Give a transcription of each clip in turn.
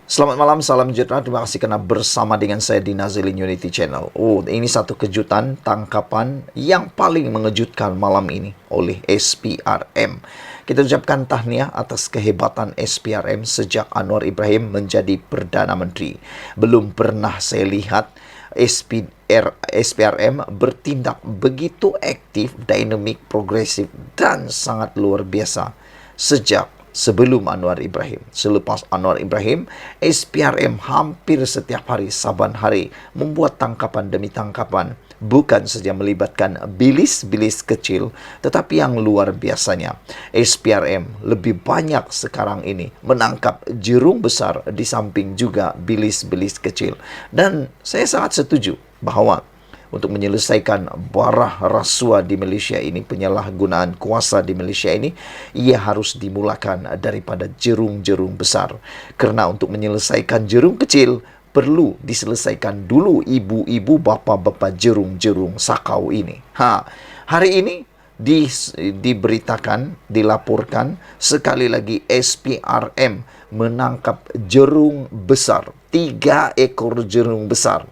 Selamat malam, salam sejahtera. Terima kasih karena bersama dengan saya di Nazilin Unity Channel. Ini satu kejutan tangkapan yang paling mengejutkan malam ini oleh SPRM. Kita ucapkan tahniah atas kehebatan SPRM sejak Anwar Ibrahim menjadi Perdana Menteri. Belum pernah saya lihat SPRM bertindak begitu aktif, dinamik, progresif, dan sangat luar biasa sejak sebelum Anwar Ibrahim. Selepas Anwar Ibrahim, SPRM hampir setiap hari, saban hari, membuat tangkapan demi tangkapan. Bukan saja melibatkan bilis-bilis kecil, tetapi yang luar biasanya, SPRM lebih banyak sekarang ini menangkap jerung besar di samping juga bilis-bilis kecil. Dan saya sangat setuju bahwa untuk menyelesaikan barah rasuah di Malaysia ini, penyalahgunaan kuasa di Malaysia ini, ia harus dimulakan daripada jerung-jerung besar. Karena untuk menyelesaikan jerung kecil, perlu diselesaikan dulu ibu-ibu, bapa-bapa jerung-jerung sakau ini. Hari ini diberitakan, dilaporkan, sekali lagi SPRM menangkap jerung besar. 3 ekor jerung besar.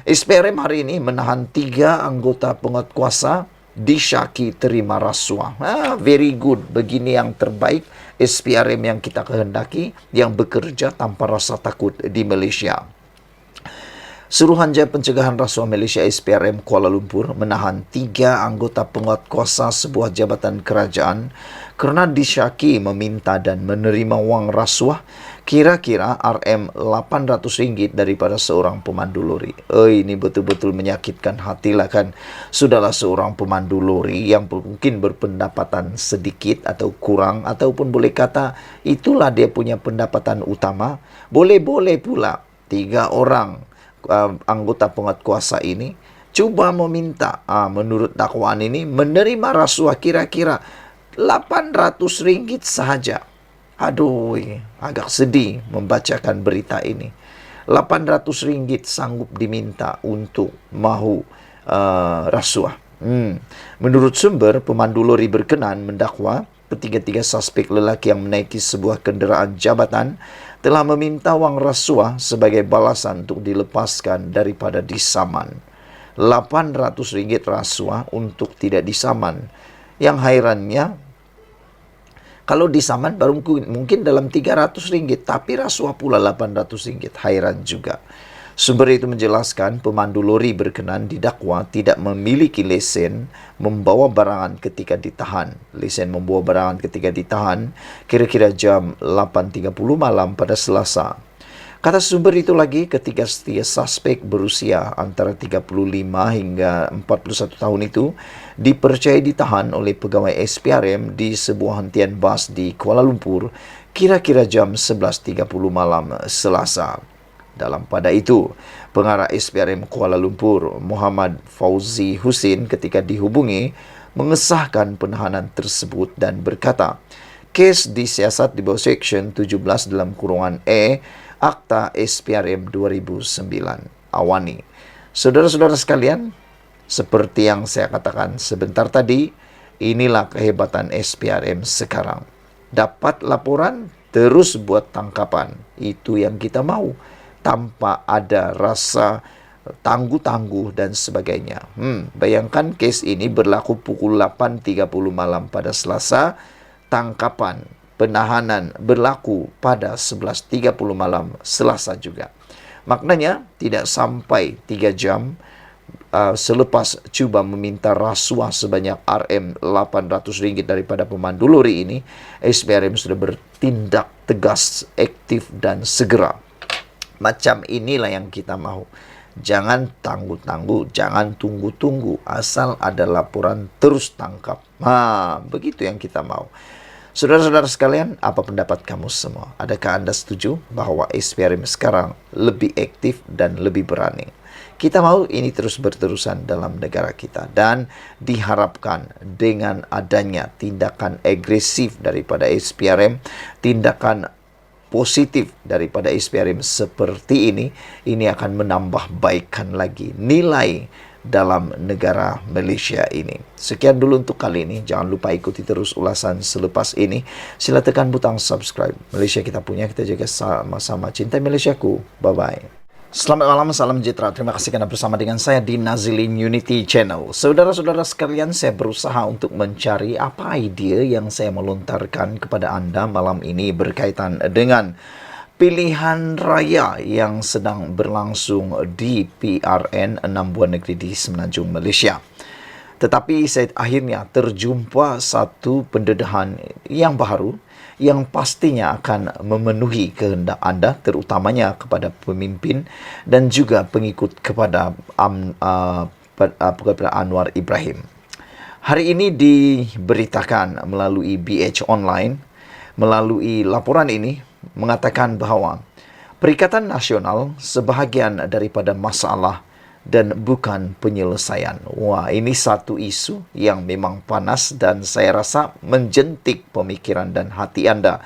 SPRM hari ini menahan 3 anggota penguatkuasa disyaki terima rasuah. Very good. Begini yang terbaik SPRM yang kita kehendaki, yang bekerja tanpa rasa takut di Malaysia. Suruhanjaya Pencegahan Rasuah Malaysia SPRM Kuala Lumpur menahan 3 anggota penguatkuasa sebuah jabatan kerajaan kerana disyaki meminta dan menerima wang rasuah kira-kira RM800 daripada seorang pemandu lori. Ini betul-betul menyakitkan hati lah kan. Sudahlah seorang pemandu lori yang mungkin berpendapatan sedikit atau kurang, ataupun boleh kata itulah dia punya pendapatan utama. Boleh-boleh pula 3 orang anggota penguatkuasa ini cuba meminta, menurut dakwaan ini, menerima rasuah kira-kira RM800 sahaja. Aduh, agak sedih membacakan berita ini. RM800 sanggup diminta untuk mahu rasuah. Menurut sumber, pemandu lori berkenan mendakwa ketiga-tiga suspek lelaki yang menaiki sebuah kenderaan jabatan telah meminta wang rasuah sebagai balasan untuk dilepaskan daripada disaman. RM800 rasuah untuk tidak disaman. Yang hairannya, kalau disaman baru mungkin dalam RM300, tapi rasuah pula RM800. Hairan juga. Sumber itu menjelaskan pemandu lori berkenan didakwa tidak memiliki lesen membawa barangan ketika ditahan. Lesen membawa barangan ketika ditahan kira-kira jam 8.30 malam pada Selasa. Kata sumber itu lagi, ketiga suspek berusia antara 35 hingga 41 tahun itu dipercayai ditahan oleh pegawai SPRM di sebuah hentian bas di Kuala Lumpur kira-kira jam 11.30 malam Selasa. Dalam pada itu, pengarah SPRM Kuala Lumpur, Muhammad Fauzi Husin, ketika dihubungi, mengesahkan penahanan tersebut dan berkata, kes disiasat di bawah Seksyen 17 dalam kurungan E, Akta SPRM 2009. Awani. Saudara-saudara sekalian, seperti yang saya katakan sebentar tadi, inilah kehebatan SPRM sekarang. Dapat laporan, terus buat tangkapan. Itu yang kita mau. Tanpa ada rasa tangguh-tangguh dan sebagainya. Bayangkan kes ini berlaku pukul 8.30 malam pada Selasa. Tangkapan, penahanan berlaku pada 11.30 malam Selasa juga. Maknanya tidak sampai 3 jam selepas cuba meminta rasuah sebanyak RM800 daripada pemandu lori ini, SPRM sudah bertindak tegas, aktif dan segera. Macam inilah yang kita mahu. Jangan tangguh-tangguh, jangan tunggu-tunggu. Asal ada laporan, terus tangkap. Begitu yang kita mau. Saudara-saudara sekalian, apa pendapat kamu semua? Adakah Anda setuju bahwa SPRM sekarang lebih aktif dan lebih berani? Kita mau ini terus berterusan dalam negara kita. Dan diharapkan dengan adanya tindakan agresif daripada SPRM, tindakan positif daripada SPRM seperti ini akan menambah baikkan lagi nilai dalam negara Malaysia ini. Sekian dulu untuk kali ini. Jangan lupa ikuti terus ulasan selepas ini. Sila tekan butang subscribe. Malaysia kita punya, kita jaga sama-sama. Cintai Malaysiaku. Bye-bye. Selamat malam, salam sejahtera. Terima kasih kerana bersama dengan saya di Nazilin Unity Channel. Saudara-saudara sekalian, saya berusaha untuk mencari apa idea yang saya melontarkan kepada anda malam ini berkaitan dengan pilihan raya yang sedang berlangsung di PRN 6 buah negeri di Semenanjung Malaysia. Tetapi saya akhirnya terjumpa satu pendedahan yang baru yang pastinya akan memenuhi kehendak anda, terutamanya kepada pemimpin dan juga pengikut kepada Anwar Ibrahim. Hari ini diberitakan melalui BH Online, melalui laporan ini mengatakan bahawa Perikatan Nasional sebahagian daripada masalah dan bukan penyelesaian. Wah, ini satu isu yang memang panas dan saya rasa menjentik pemikiran dan hati anda.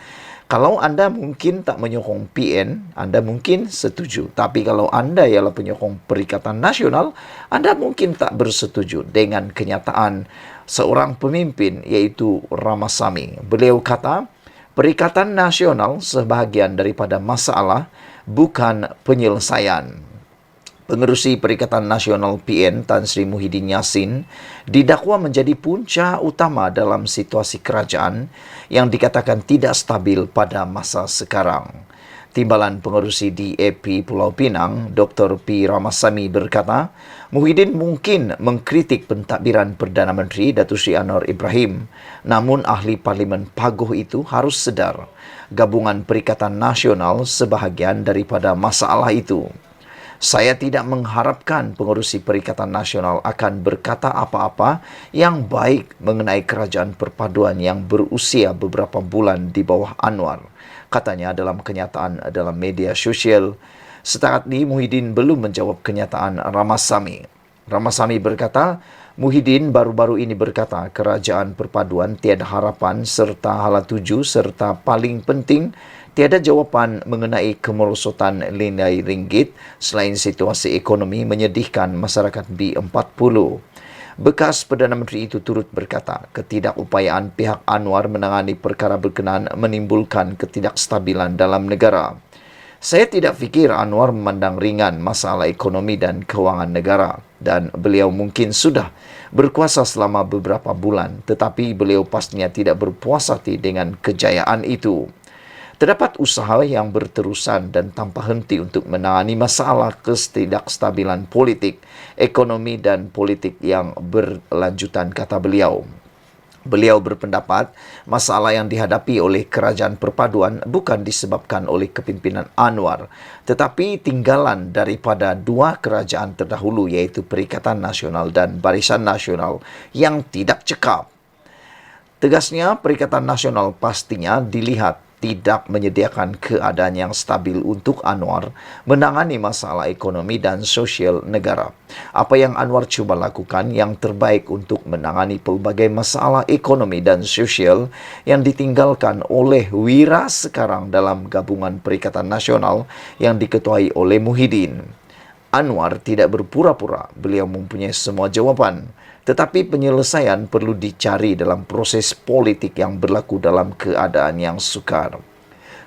Kalau anda mungkin tak menyokong PN, anda mungkin setuju. Tapi kalau anda ialah penyokong Perikatan Nasional, anda mungkin tak bersetuju dengan kenyataan seorang pemimpin iaitu Ramasamy. Beliau kata, Perikatan Nasional sebahagian daripada masalah bukan penyelesaian. Pengerusi Perikatan Nasional PN Tan Sri Muhyiddin Yassin didakwa menjadi punca utama dalam situasi kerajaan yang dikatakan tidak stabil pada masa sekarang. Timbalan Pengerusi DAP Pulau Pinang, Dr. P. Ramasamy berkata, Muhyiddin mungkin mengkritik pentadbiran Perdana Menteri Datuk Seri Anwar Ibrahim, namun ahli Parlimen Paguh itu harus sedar gabungan Perikatan Nasional sebahagian daripada masalah itu. Saya tidak mengharapkan pengerusi Perikatan Nasional akan berkata apa-apa yang baik mengenai kerajaan perpaduan yang berusia beberapa bulan di bawah Anwar, katanya dalam kenyataan dalam media sosial. Setakat ini Muhyiddin belum menjawab kenyataan Ramasamy. Ramasamy berkata, Muhyiddin baru-baru ini berkata kerajaan perpaduan tiada harapan serta hala tuju serta paling penting tiada jawapan mengenai kemerosotan nilai ringgit selain situasi ekonomi menyedihkan masyarakat B40. Bekas Perdana Menteri itu turut berkata, ketidakupayaan pihak Anwar menangani perkara berkenaan menimbulkan ketidakstabilan dalam negara. Saya tidak fikir Anwar memandang ringan masalah ekonomi dan kewangan negara dan beliau mungkin sudah berkuasa selama beberapa bulan, tetapi beliau pastinya tidak berpuas hati dengan kejayaan itu. Terdapat usaha yang berterusan dan tanpa henti untuk menangani masalah ketidakstabilan politik, ekonomi dan politik yang berlanjutan, kata beliau. Beliau berpendapat masalah yang dihadapi oleh kerajaan perpaduan bukan disebabkan oleh kepimpinan Anwar, tetapi tinggalan daripada dua kerajaan terdahulu iaitu Perikatan Nasional dan Barisan Nasional yang tidak cekap. Tegasnya, Perikatan Nasional pastinya dilihat tidak menyediakan keadaan yang stabil untuk Anwar menangani masalah ekonomi dan sosial negara. Apa yang Anwar cuba lakukan yang terbaik untuk menangani pelbagai masalah ekonomi dan sosial yang ditinggalkan oleh wira sekarang dalam gabungan Perikatan Nasional yang diketuai oleh Muhyiddin. Anwar tidak berpura-pura, beliau mempunyai semua jawapan. Tetapi penyelesaian perlu dicari dalam proses politik yang berlaku dalam keadaan yang sukar.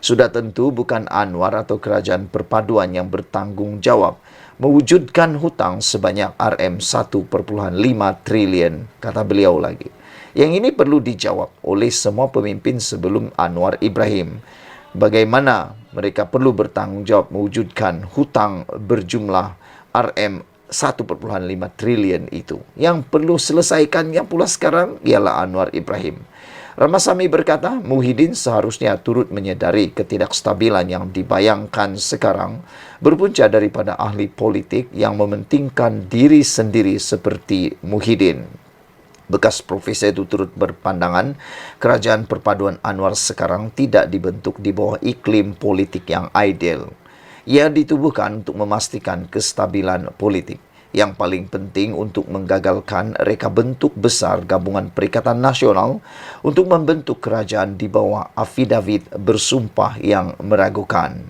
Sudah tentu bukan Anwar atau kerajaan perpaduan yang bertanggungjawab mewujudkan hutang sebanyak RM1.5 trilion, kata beliau lagi. Yang ini perlu dijawab oleh semua pemimpin sebelum Anwar Ibrahim. Bagaimana mereka perlu bertanggungjawab mewujudkan hutang berjumlah RM1.5 trilion itu. Yang perlu selesaikannya pula sekarang ialah Anwar Ibrahim. Ramasamy berkata, Muhyiddin seharusnya turut menyedari ketidakstabilan yang dibayangkan sekarang berpunca daripada ahli politik yang mementingkan diri sendiri seperti Muhyiddin. Bekas profesor itu turut berpandangan kerajaan perpaduan Anwar sekarang tidak dibentuk di bawah iklim politik yang ideal. Ia ditubuhkan untuk memastikan kestabilan politik. Yang paling penting untuk menggagalkan reka bentuk besar gabungan Perikatan Nasional untuk membentuk kerajaan di bawah afidavit bersumpah yang meragukan.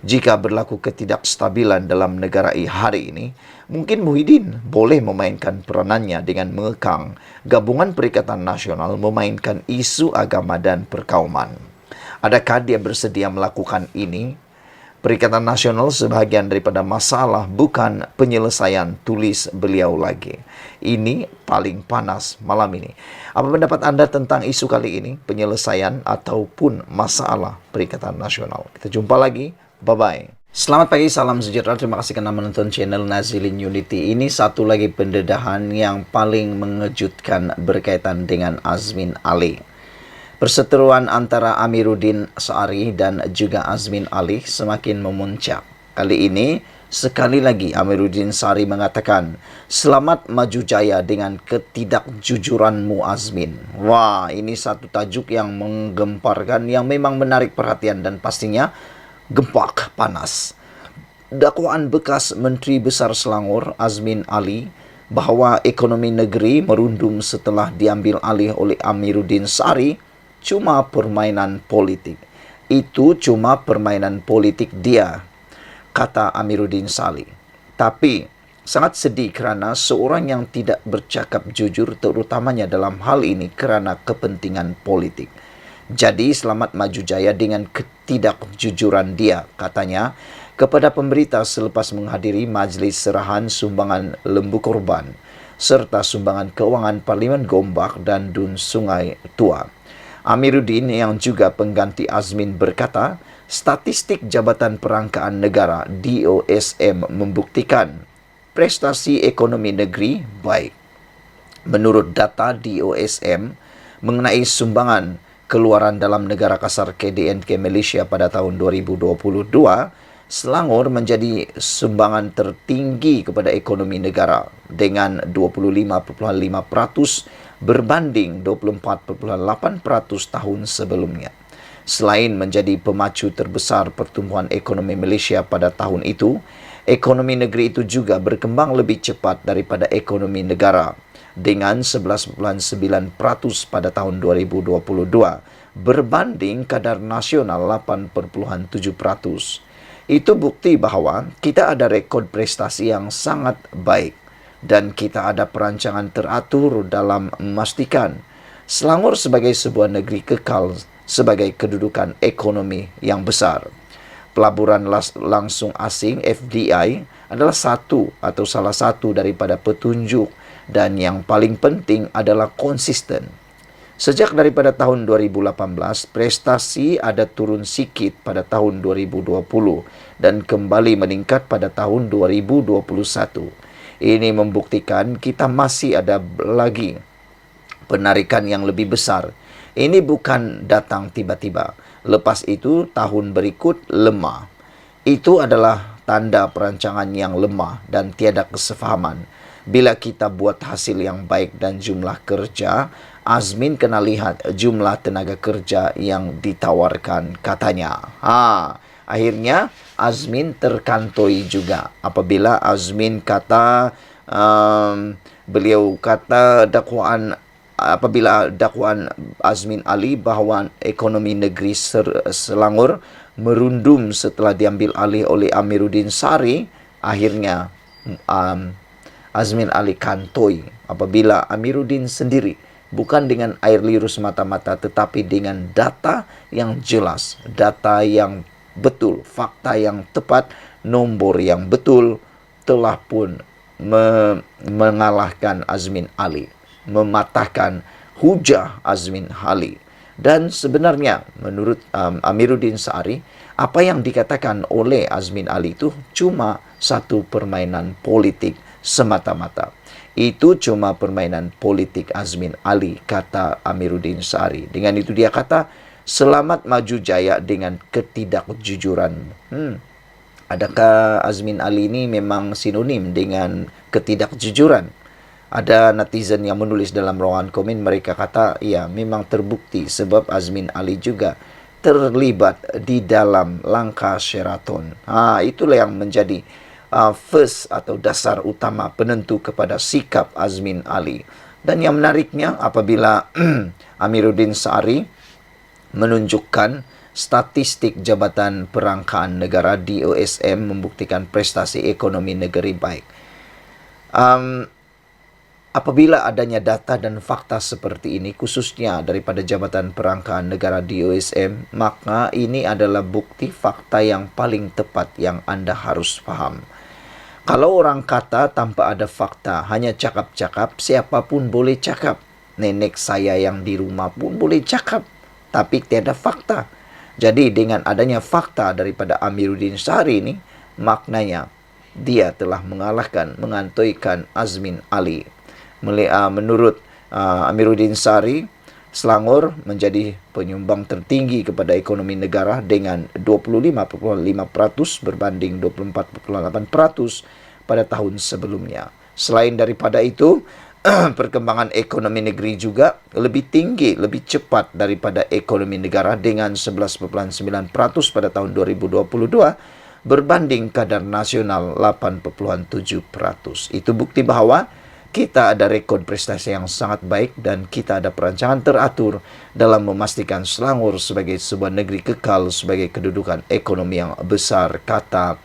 Jika berlaku ketidakstabilan dalam negara hari ini, mungkin Muhyiddin boleh memainkan peranannya dengan mengekang Gabungan Perikatan Nasional memainkan isu agama dan perkauman. Adakah dia bersedia melakukan ini? Perikatan Nasional sebahagian daripada masalah bukan penyelesaian, tulis beliau lagi. Ini paling panas malam ini. Apa pendapat anda tentang isu kali ini? Penyelesaian ataupun masalah Perikatan Nasional? Kita jumpa lagi. Bye-bye. Selamat pagi, salam sejahtera. Terima kasih karena menonton channel Nazilin Unity. Ini satu lagi pendedahan yang paling mengejutkan berkaitan dengan Azmin Ali. Perseteruan antara Amiruddin Syari dan juga Azmin Ali semakin memuncak. Kali ini, sekali lagi Amiruddin Syari mengatakan, "Selamat maju jaya dengan ketidakjujuranmu, Azmin." Wah, ini satu tajuk yang menggemparkan, yang memang menarik perhatian dan pastinya gempak panas. Dakwaan bekas Menteri Besar Selangor, Azmin Ali, bahawa ekonomi negeri merundum setelah diambil alih oleh Amiruddin Syari cuma permainan politik. Itu cuma permainan politik dia, kata Amiruddin Syari. Tapi sangat sedih kerana seorang yang tidak bercakap jujur, terutamanya dalam hal ini kerana kepentingan politik. Jadi selamat maju jaya dengan ketidakjujuran dia, katanya, kepada pemberita selepas menghadiri majlis serahan sumbangan lembu korban serta sumbangan keuangan Parlimen Gombak dan Dun Sungai Tua. Amiruddin yang juga pengganti Azmin berkata, statistik Jabatan Perangkaan Negara DOSM membuktikan prestasi ekonomi negeri baik. Menurut data DOSM mengenai sumbangan keluaran dalam negara kasar KDNK Malaysia pada tahun 2022, Selangor menjadi sumbangan tertinggi kepada ekonomi negara dengan 25.5% berbanding 24.8% tahun sebelumnya. Selain menjadi pemacu terbesar pertumbuhan ekonomi Malaysia pada tahun itu, ekonomi negeri itu juga berkembang lebih cepat daripada ekonomi negara dengan 11.9% pada tahun 2022 berbanding kadar nasional 8.7%. Itu bukti bahawa kita ada rekod prestasi yang sangat baik dan kita ada perancangan teratur dalam memastikan Selangor sebagai sebuah negeri kekal sebagai kedudukan ekonomi yang besar. Pelaburan langsung asing FDI adalah salah satu daripada petunjuk, dan yang paling penting adalah konsisten. Sejak daripada tahun 2018, prestasi ada turun sikit pada tahun 2020 dan kembali meningkat pada tahun 2021. Ini membuktikan kita masih ada lagi penarikan yang lebih besar. Ini bukan datang tiba-tiba. Lepas itu, tahun berikut lemah. Itu adalah tanda perancangan yang lemah dan tiada kesefahaman. Bila kita buat hasil yang baik dan jumlah kerja, Azmin kena lihat jumlah tenaga kerja yang ditawarkan, katanya. Akhirnya Azmin terkantoi juga apabila Azmin kata apabila dakwaan Azmin Ali bahawa ekonomi negeri Selangor merundum setelah diambil alih oleh Amiruddin Syari, akhirnya Azmin Ali kantoi apabila Amiruddin sendiri bukan dengan air liur semata-mata tetapi dengan data yang jelas, data yang betul, fakta yang tepat, nombor yang betul, telah pun mengalahkan Azmin Ali, mematahkan hujah Azmin Ali. Dan sebenarnya menurut Amiruddin Syari, apa yang dikatakan oleh Azmin Ali itu cuma satu permainan politik semata-mata. Itu cuma permainan politik Azmin Ali, kata Amiruddin Syari. Dengan itu dia kata, selamat maju jaya dengan ketidakjujuran. Adakah Azmin Ali ini memang sinonim dengan ketidakjujuran? Ada netizen yang menulis dalam ruangan komen, mereka kata, ya memang terbukti sebab Azmin Ali juga terlibat di dalam langkah Sheraton. Itulah yang menjadi first atau dasar utama penentu kepada sikap Azmin Ali. Dan yang menariknya apabila Amiruddin Syari menunjukkan statistik Jabatan Perangkaan Negara DOSM membuktikan prestasi ekonomi negeri baik. Apabila adanya data dan fakta seperti ini, khususnya daripada Jabatan Perangkaan Negara DOSM, maka ini adalah bukti fakta yang paling tepat yang Anda harus faham. Kalau orang kata tanpa ada fakta, hanya cakap-cakap, siapapun boleh cakap. Nenek saya yang di rumah pun boleh cakap, tapi tiada fakta. Jadi dengan adanya fakta daripada Amiruddin Syahri ini, maknanya dia telah mengantoikan Azmin Ali. Menurut Amiruddin Syahri, Selangor menjadi penyumbang tertinggi kepada ekonomi negara dengan 25.5% berbanding 24.8% pada tahun sebelumnya. Selain daripada itu, perkembangan ekonomi negeri juga lebih tinggi, lebih cepat daripada ekonomi negara dengan 11.9% pada tahun 2022 berbanding kadar nasional 8.7%. Itu bukti bahwa kita ada rekod prestasi yang sangat baik dan kita ada perancangan teratur dalam memastikan Selangor sebagai sebuah negeri kekal sebagai kedudukan ekonomi yang besar, kata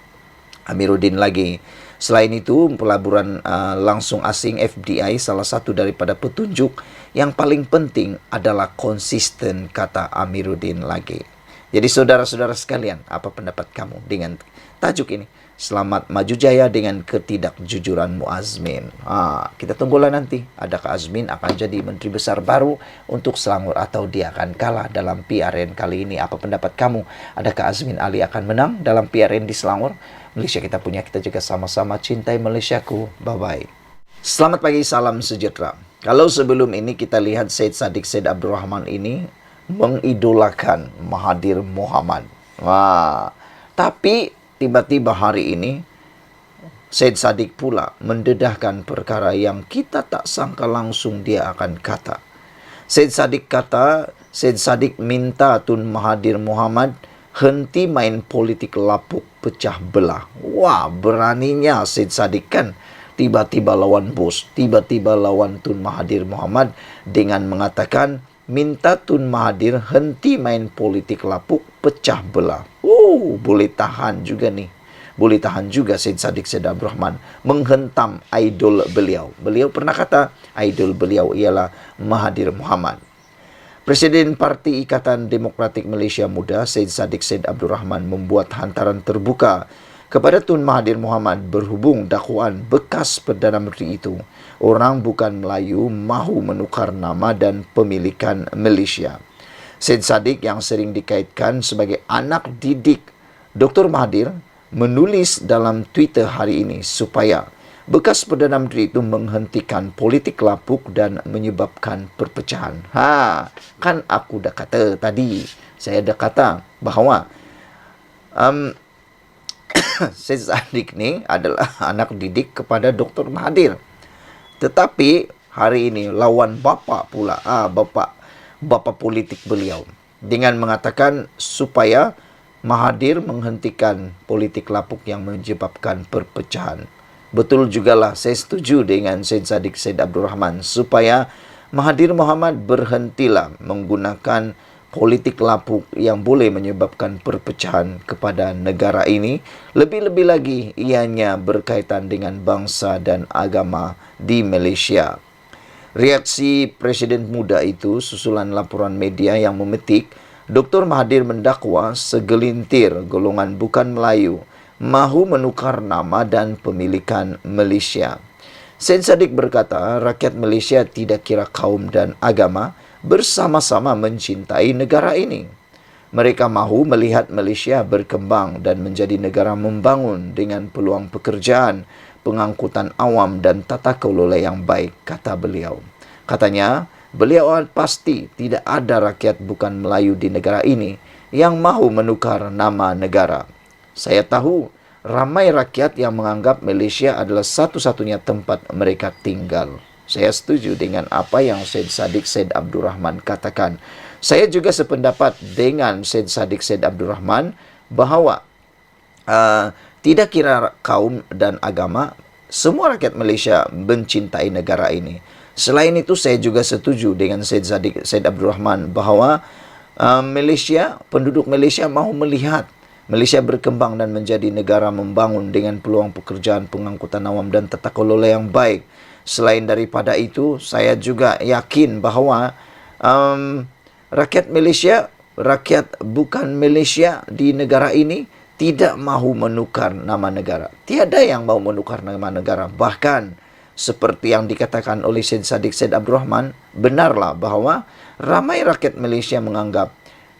Amiruddin lagi. Selain itu, pelaburan langsung asing FDI salah satu daripada petunjuk yang paling penting adalah konsisten, kata Amiruddin lagi. Jadi saudara-saudara sekalian, apa pendapat kamu dengan tajuk ini? Selamat maju jaya dengan ketidakjujuranmu Azmin. Kita tunggulah nanti. Adakah Azmin akan jadi menteri besar baru untuk Selangor atau dia akan kalah dalam PRN kali ini? Apa pendapat kamu? Adakah Azmin Ali akan menang dalam PRN di Selangor? Malaysia kita punya, kita juga sama-sama cintai Malaysiaku. Bye-bye. Selamat pagi, salam sejahtera. Kalau sebelum ini kita lihat Syed Saddiq Syed Abdul Rahman ini mengidolakan Mahathir Mohamad. Tapi tiba-tiba hari ini, Syed Saddiq pula mendedahkan perkara yang kita tak sangka langsung dia akan kata. Syed Saddiq minta Tun Mahathir Mohamad henti main politik lapuk pecah belah. Wah, beraninya Syed Saddiq kan. Tiba-tiba lawan bos, tiba-tiba lawan Tun Mahathir Mohamad dengan mengatakan minta Tun Mahathir henti main politik lapuk pecah belah. Boleh tahan juga nih. Boleh tahan juga Syed Saddiq Syed Abdul Rahman menghentam idol beliau. Beliau pernah kata idol beliau ialah Mahathir Mohamad. Presiden Parti Ikatan Demokratik Malaysia Muda Syed Saddiq Syed Abdul Rahman membuat hantaran terbuka kepada Tun Mahathir Mohamad berhubung dakwaan bekas Perdana Menteri itu. Orang bukan Melayu mahu menukar nama dan pemilikan Malaysia. Syed Saddiq yang sering dikaitkan sebagai anak didik Dr. Mahathir menulis dalam Twitter hari ini supaya bekas Perdana Menteri itu menghentikan politik lapuk dan menyebabkan perpecahan. Kan aku dah kata tadi. Saya dah kata bahawa Syed Saddiq ni adalah anak didik kepada Dr. Mahathir. Tetapi hari ini lawan bapa pula, bapa politik beliau dengan mengatakan supaya Mahathir menghentikan politik lapuk yang menyebabkan perpecahan. Betul jugalah, saya setuju dengan Syed Saddiq Syed Abdul Rahman supaya Mahathir Mohamad berhentilah menggunakan politik lapuk yang boleh menyebabkan perpecahan kepada negara ini. Lebih-lebih lagi ianya berkaitan dengan bangsa dan agama di Malaysia. Reaksi Presiden muda itu susulan laporan media yang memetik Dr. Mahathir mendakwa segelintir golongan bukan Melayu mahu menukar nama dan pemilikan Malaysia. Syed Saddiq berkata, rakyat Malaysia tidak kira kaum dan agama bersama-sama mencintai negara ini. Mereka mahu melihat Malaysia berkembang dan menjadi negara membangun dengan peluang pekerjaan, pengangkutan awam dan tata kelola yang baik, kata beliau. Katanya, beliau pasti tidak ada rakyat bukan Melayu di negara ini yang mahu menukar nama negara. Saya tahu ramai rakyat yang menganggap Malaysia adalah satu-satunya tempat mereka tinggal. Saya setuju dengan apa yang Syed Saddiq Syed Abdul Rahman katakan. Saya juga sependapat dengan Syed Saddiq Syed Abdul Rahman bahawa tidak kira kaum dan agama, semua rakyat Malaysia mencintai negara ini. Selain itu, saya juga setuju dengan Syed Saddiq Syed Abdul Rahman bahawa Malaysia, penduduk Malaysia mahu melihat Malaysia berkembang dan menjadi negara membangun dengan peluang pekerjaan, pengangkutan awam dan tata kelola yang baik. Selain daripada itu, saya juga yakin bahawa rakyat Malaysia, rakyat bukan Malaysia di negara ini tidak mahu menukar nama negara. Tiada yang mahu menukar nama negara. Bahkan seperti yang dikatakan oleh Syed Saddiq Syed Abdul Rahman, benarlah bahawa ramai rakyat Malaysia menganggap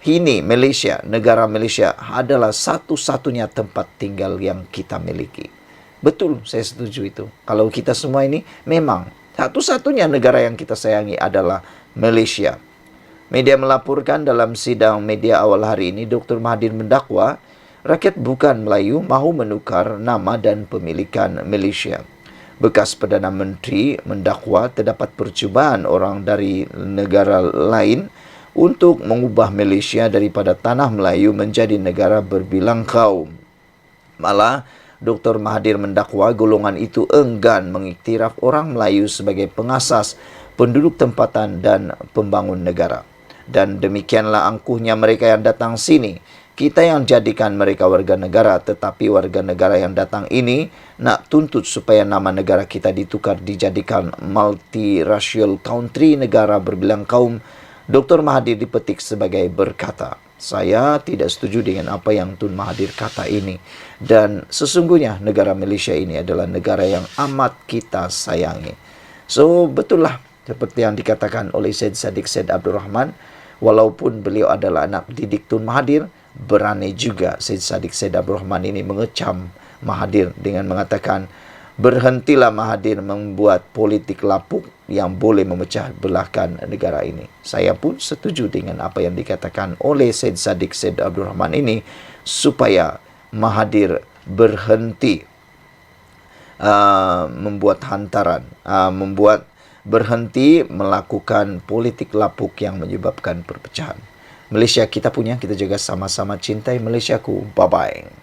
ini Malaysia, negara Malaysia adalah satu-satunya tempat tinggal yang kita miliki. Betul, saya setuju itu. Kalau kita semua ini memang satu-satunya negara yang kita sayangi adalah Malaysia. Media melaporkan dalam sidang media awal hari ini, Dr. Mahathir mendakwa rakyat bukan Melayu mahu menukar nama dan pemilikan Malaysia. Bekas Perdana Menteri mendakwa terdapat percubaan orang dari negara lain untuk mengubah Malaysia daripada tanah Melayu menjadi negara berbilang kaum. Malah, Dr. Mahathir mendakwa golongan itu enggan mengiktiraf orang Melayu sebagai pengasas, penduduk tempatan dan pembangun negara. Dan demikianlah angkuhnya mereka yang datang sini. Kita yang jadikan mereka warga negara, tetapi warga negara yang datang ini nak tuntut supaya nama negara kita ditukar dijadikan multiracial country, negara berbilang kaum. Dr. Mahathir dipetik sebagai berkata, saya tidak setuju dengan apa yang Tun Mahathir kata ini. Dan sesungguhnya negara Malaysia ini adalah negara yang amat kita sayangi. So, betul lah seperti yang dikatakan oleh Syed Saddiq Syed Abdul Rahman, walaupun beliau adalah anak didik Tun Mahathir, berani juga Syed Saddiq Syed Abdul Rahman ini mengecam Mahathir dengan mengatakan, berhentilah Mahathir membuat politik lapuk yang boleh memecah belahkan negara ini. Saya pun setuju dengan apa yang dikatakan oleh Syed Saddiq Syed Abdul Rahman ini, supaya Mahathir berhenti membuat hantaran, berhenti melakukan politik lapuk yang menyebabkan perpecahan. Malaysia kita punya, kita jaga sama-sama cintai Malaysiaku. Bye-bye.